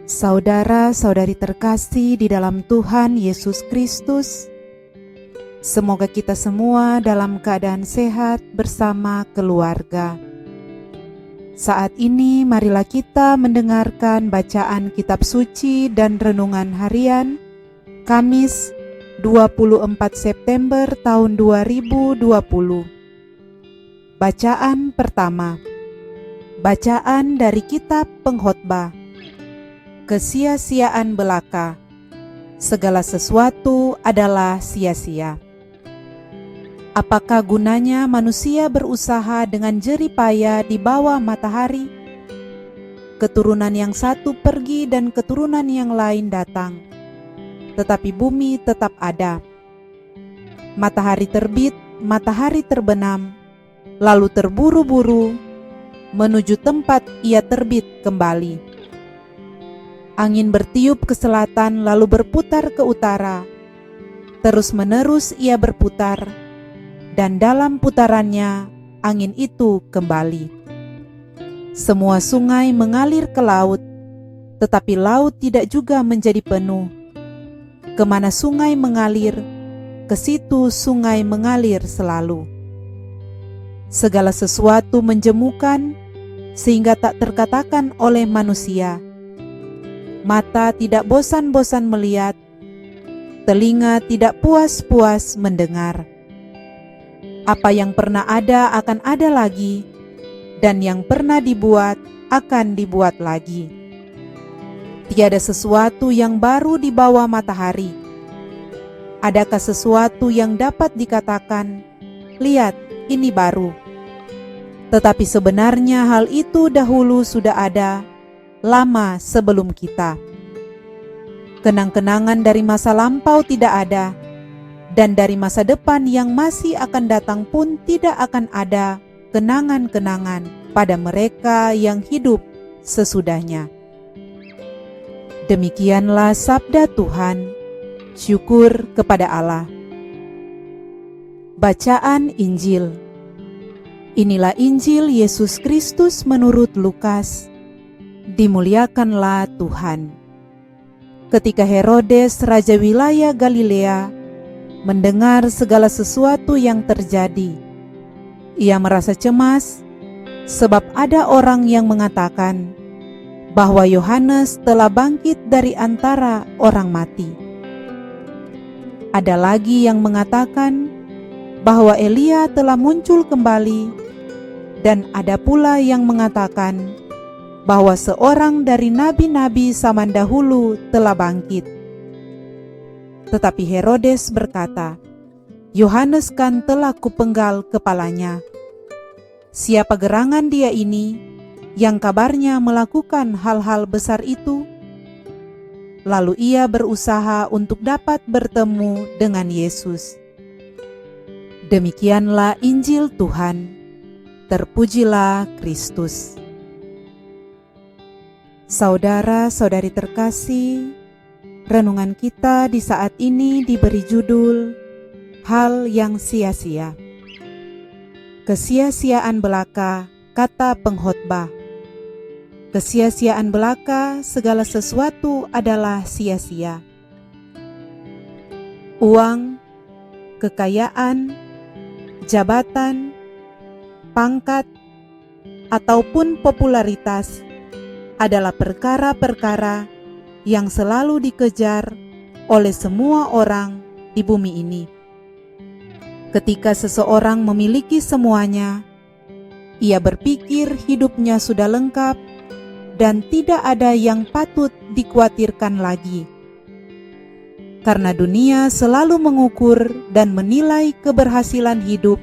Saudara-saudari terkasih di dalam Tuhan Yesus Kristus, semoga kita semua dalam keadaan sehat bersama keluarga. Saat ini marilah kita mendengarkan bacaan kitab suci dan renungan harian Kamis 24 September tahun 2020. Bacaan pertama. Bacaan dari kitab Pengkhotbah. Kesia-siaan belaka. Segala sesuatu adalah sia-sia. Apakah gunanya manusia berusaha dengan jerih payah di bawah matahari? Keturunan yang satu pergi dan keturunan yang lain datang, tetapi bumi tetap ada. Matahari terbit, matahari terbenam, lalu terburu-buru menuju tempat ia terbit kembali. Angin bertiup ke selatan lalu berputar ke utara. Terus-menerus ia berputar, dan dalam putarannya angin itu kembali. Semua sungai mengalir ke laut, tetapi laut tidak juga menjadi penuh. Kemana sungai mengalir, ke situ sungai mengalir selalu. Segala sesuatu menjemukan, sehingga tak terkatakan oleh manusia. Mata tidak bosan-bosan melihat, telinga tidak puas-puas mendengar. Apa yang pernah ada akan ada lagi, dan yang pernah dibuat akan dibuat lagi. Tiada sesuatu yang baru di bawah matahari. Adakah sesuatu yang dapat dikatakan, "Lihat, ini baru"? Tetapi sebenarnya hal itu dahulu sudah ada, lama sebelum kita. Kenang-kenangan dari masa lampau tidak ada, dan dari masa depan yang masih akan datang pun tidak akan ada kenangan-kenangan pada mereka yang hidup sesudahnya. Demikianlah sabda Tuhan. Syukur kepada Allah. Bacaan Injil. Inilah Injil Yesus Kristus menurut Lukas. Dimuliakanlah Tuhan. Ketika Herodes, raja wilayah Galilea, mendengar segala sesuatu yang terjadi, ia merasa cemas, sebab ada orang yang mengatakan bahwa Yohanes telah bangkit dari antara orang mati. Ada lagi yang mengatakan bahwa Elia telah muncul kembali, dan ada pula yang mengatakan bahwa seorang dari nabi-nabi zaman dahulu telah bangkit. Tetapi Herodes berkata, "Yohanes kan telah kupenggal kepalanya. Siapa gerangan dia ini yang kabarnya melakukan hal-hal besar itu?" Lalu ia berusaha untuk dapat bertemu dengan Yesus. Demikianlah Injil Tuhan. Terpujilah Kristus. Saudara-saudari terkasih, renungan kita di saat ini diberi judul Hal yang sia-sia. Kesia-siaan belaka, kata pengkhotbah. Kesia-siaan belaka, segala sesuatu adalah sia-sia. Uang, kekayaan, jabatan, pangkat, ataupun popularitas adalah perkara-perkara yang selalu dikejar oleh semua orang di bumi ini. Ketika seseorang memiliki semuanya, ia berpikir hidupnya sudah lengkap dan tidak ada yang patut dikhawatirkan lagi. Karena dunia selalu mengukur dan menilai keberhasilan hidup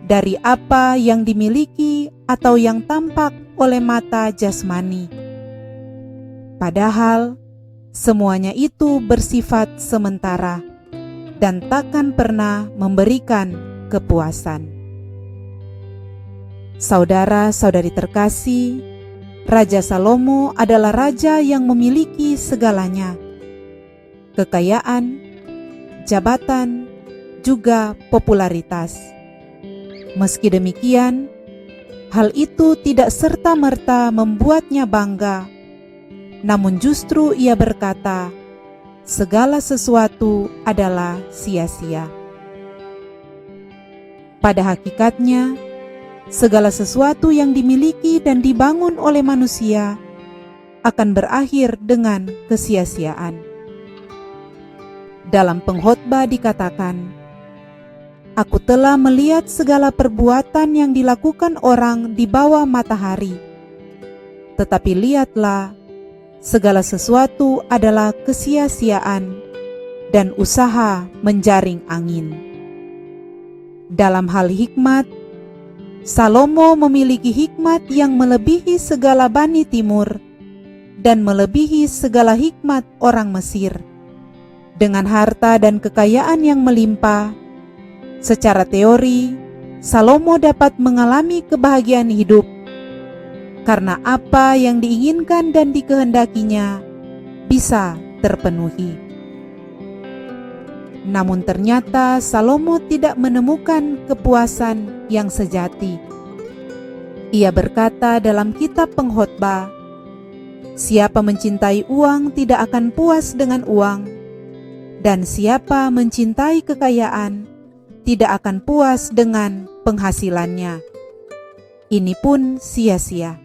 dari apa yang dimiliki atau yang tampak oleh mata jasmani. Padahal semuanya itu bersifat sementara dan takkan pernah memberikan kepuasan. Saudara-saudari terkasih, Raja Salomo adalah raja yang memiliki segalanya: kekayaan, jabatan, juga popularitas. Meski demikian, hal itu tidak serta-merta membuatnya bangga namun justru ia berkata, segala sesuatu adalah sia-sia. Pada hakikatnya, segala sesuatu yang dimiliki dan dibangun oleh manusia akan berakhir dengan kesia-siaan. Dalam pengkhotbah dikatakan, aku telah melihat segala perbuatan yang dilakukan orang di bawah matahari. Tetapi lihatlah, segala sesuatu adalah kesia-siaan dan usaha menjaring angin. Dalam hal hikmat, Salomo memiliki hikmat yang melebihi segala Bani Timur dan melebihi segala hikmat orang Mesir. Dengan harta dan kekayaan yang melimpah, secara teori, Salomo dapat mengalami kebahagiaan hidup karena apa yang diinginkan dan dikehendakinya bisa terpenuhi. Namun ternyata Salomo tidak menemukan kepuasan yang sejati. Ia berkata dalam kitab Pengkhotbah, siapa mencintai uang tidak akan puas dengan uang, dan siapa mencintai kekayaan tidak akan puas dengan penghasilannya. Ini pun sia-sia.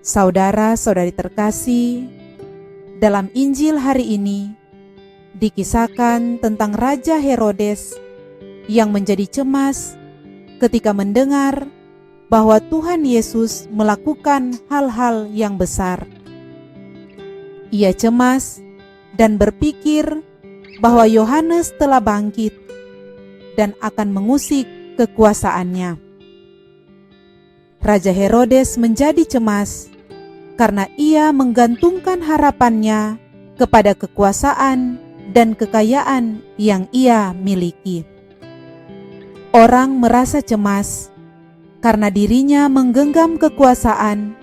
Saudara-saudari terkasih, dalam Injil hari ini dikisahkan tentang Raja Herodes yang menjadi cemas ketika mendengar bahwa Tuhan Yesus melakukan hal-hal yang besar. Ia cemas dan berpikir bahwa Yohanes telah bangkit dan akan mengusik kekuasaannya. Raja Herodes menjadi cemas karena ia menggantungkan harapannya kepada kekuasaan dan kekayaan yang ia miliki. Orang merasa cemas karena dirinya menggenggam kekuasaan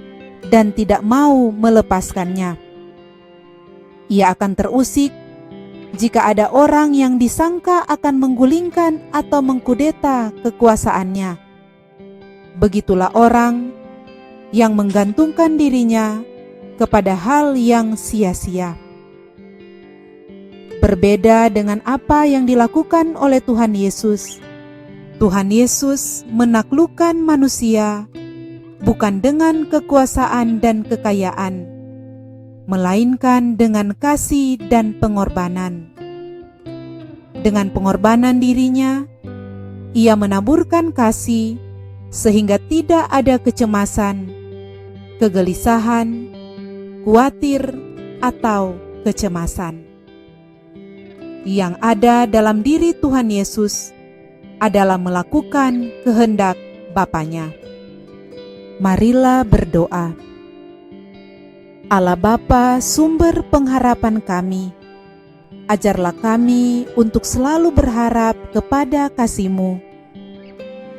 dan tidak mau melepaskannya. Ia akan terusik jika ada orang yang disangka akan menggulingkan atau mengkudeta kekuasaannya. Begitulah orang yang menggantungkan dirinya kepada hal yang sia-sia. Berbeda dengan apa yang dilakukan oleh Tuhan Yesus. Tuhan Yesus menaklukkan manusia bukan dengan kekuasaan dan kekayaan, melainkan dengan kasih dan pengorbanan. Dengan pengorbanan dirinya, ia menaburkan kasih sehingga tidak ada kecemasan, kegelisahan, khawatir, atau kecemasan. Yang ada dalam diri Tuhan Yesus adalah melakukan kehendak Bapanya. Marilah berdoa. Allah Bapa, sumber pengharapan kami, ajarlah kami untuk selalu berharap kepada kasih-Mu,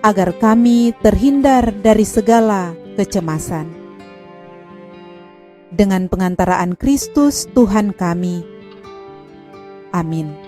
agar kami terhindar dari segala kecemasan. Dengan pengantaraan Kristus Tuhan kami. Amin.